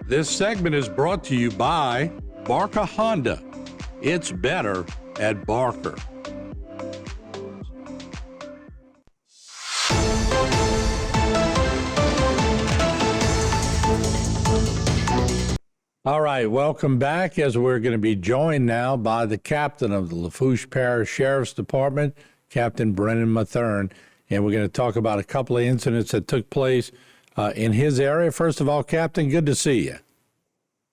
This segment is brought to you by Barker Honda. It's better at Barker. All right, welcome back as we're going to be joined now by the captain of the Lafourche Parish Sheriff's Department, Captain Brennan Mathern, and we're going to talk about a couple of incidents that took place in his area. First of all, Captain, good to see you.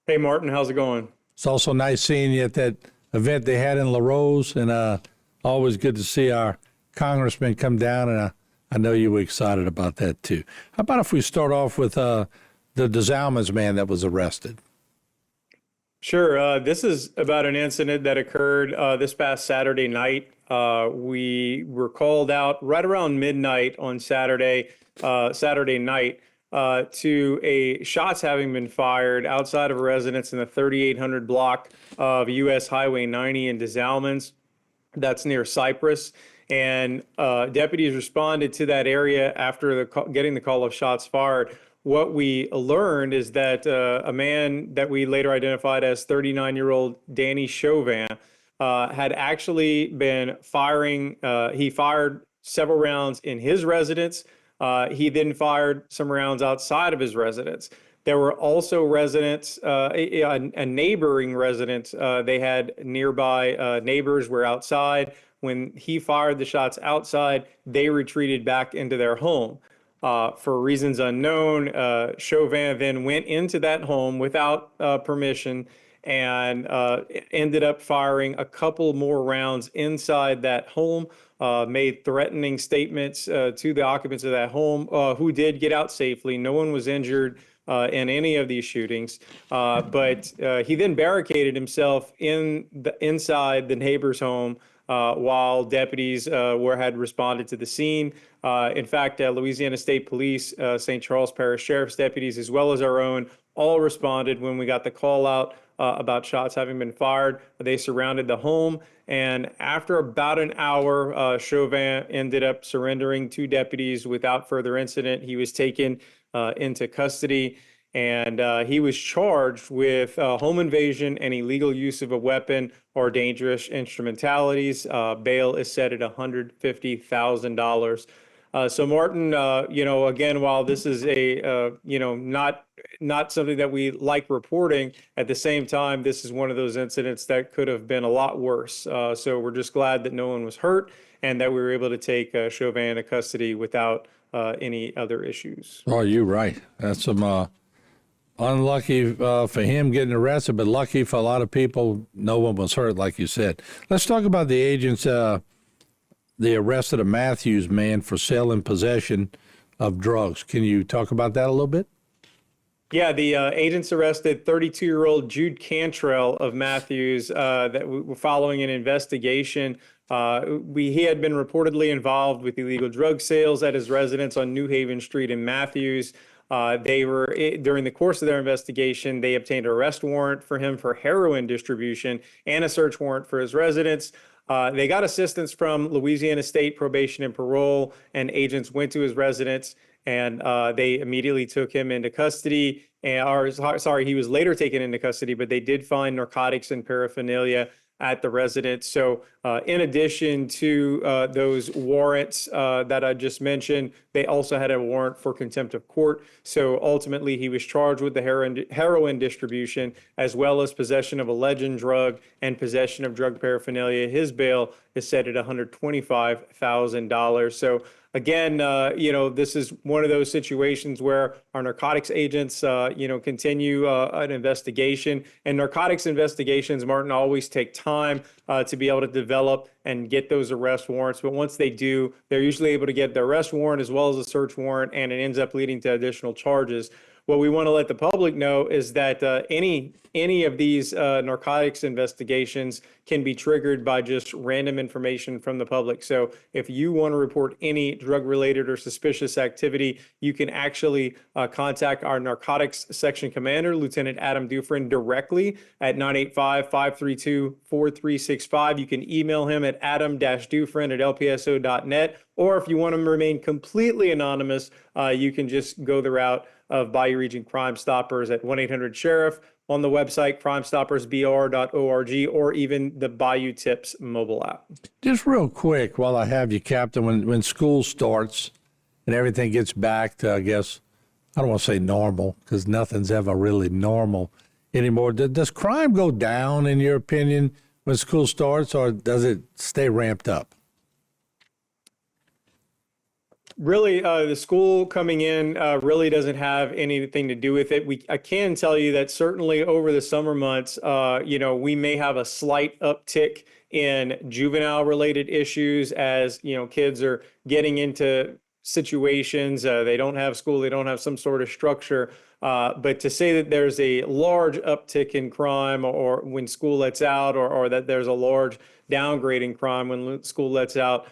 Hey, Martin, how's it going? It's also nice seeing you at that event they had in La Rose, and always good to see our congressman come down, and I know you were excited about that too. How about if we start off with the DeZalma's man that was arrested? Sure. This is about an incident that occurred this past Saturday night. We were called out right around midnight on Saturday night to a shots having been fired outside of a residence in the 3800 block of U.S. Highway 90 in DeZalma's. That's near Cypress. And deputies responded to that area after getting the call of shots fired. What we learned is that a man that we later identified as 39-year-old Danny Chauvin had actually been firing. He fired several rounds in his residence. He then fired some rounds outside of his residence. There were also residents, a neighboring residence. They had nearby neighbors were outside. When he fired the shots outside, they retreated back into their home. For reasons unknown, Chauvin then went into that home without permission and ended up firing a couple more rounds inside that home, made threatening statements to the occupants of that home, who did get out safely. No one was injured in any of these shootings, but he then barricaded himself inside the neighbor's home while deputies had responded to the scene. In fact, Louisiana State Police, St. Charles Parish Sheriff's deputies, as well as our own, all responded when we got the call out about shots having been fired. They surrounded the home, and after about an hour, Chauvin ended up surrendering to deputies without further incident. He was taken into custody, and he was charged with home invasion and illegal use of a weapon or dangerous instrumentalities. Bail is set at $150,000. So Martin, again, while this is a, not something that we like reporting, at the same time, this is one of those incidents that could have been a lot worse. So we're just glad that no one was hurt and that we were able to take Chauvin into custody without any other issues. Oh, you're right. That's some unlucky for him getting arrested, but lucky for a lot of people, no one was hurt, like you said. Let's talk about the agents. They arrested a Matthews man for sale and possession of drugs. Can you talk about that a little bit? Yeah, the agents arrested 32-year-old Jude Cantrell of Matthews that were following an investigation. He had been reportedly involved with illegal drug sales at his residence on New Haven Street in Matthews. During the course of their investigation, they obtained an arrest warrant for him for heroin distribution and a search warrant for his residence. They got assistance from Louisiana State Probation and Parole, and agents went to his residence, and they immediately took him into custody. He was later taken into custody, but they did find narcotics and paraphernalia at the residence. So in addition to those warrants that I just mentioned, they also had a warrant for contempt of court. So ultimately, he was charged with the heroin distribution, as well as possession of a legend drug and possession of drug paraphernalia. His bail is set at $125,000. So again, this is one of those situations where our narcotics agents, continue an investigation. And narcotics investigations, Martin, always take time to be able to develop and get those arrest warrants. But once they do, they're usually able to get the arrest warrant as well as a search warrant, and it ends up leading to additional charges. What we want to let the public know is that any of these narcotics investigations can be triggered by just random information from the public. So if you want to report any drug-related or suspicious activity, you can actually contact our narcotics section commander, Lieutenant Adam Dufresne, directly at 985-532-4365. You can email him at adam-dufresne@lpso.net. Or if you want to remain completely anonymous, you can just go the route of Bayou Region Crime Stoppers at 1-800-SHERIFF, on the website crimestoppersbr.org, or even the Bayou Tips mobile app. Just real quick, while I have you, Captain, when school starts and everything gets back to, I guess, I don't want to say normal, because nothing's ever really normal anymore. Does crime go down, in your opinion, when school starts, or does it stay ramped up? Really, the school coming in really doesn't have anything to do with it. I can tell you that certainly over the summer months, we may have a slight uptick in juvenile-related issues as, kids are getting into situations. They don't have school, they don't have some sort of structure. But to say that there's a large uptick in crime or when school lets out, or that there's a large downgrade in crime when school lets out,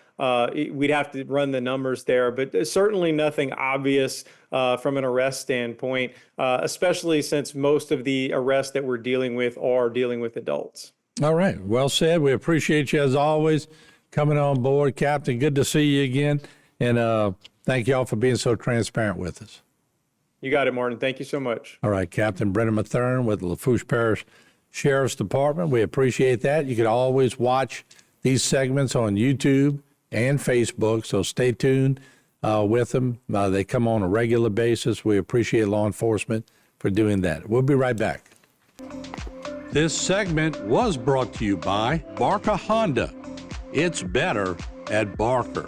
we'd have to run the numbers there. But certainly nothing obvious from an arrest standpoint, especially since most of the arrests that we're dealing with are dealing with adults. All right. Well said. We appreciate you, as always, coming on board. Captain, good to see you again. And thank you all for being so transparent with us. You got it, Martin. Thank you so much. All right, Captain Brendan Mathern with the Lafourche Parish Sheriff's Department. We appreciate that. You can always watch these segments on YouTube and Facebook, so stay tuned with them. They come on a regular basis. We appreciate law enforcement for doing that. We'll be right back. This segment was brought to you by Barker Honda. It's better at Barker.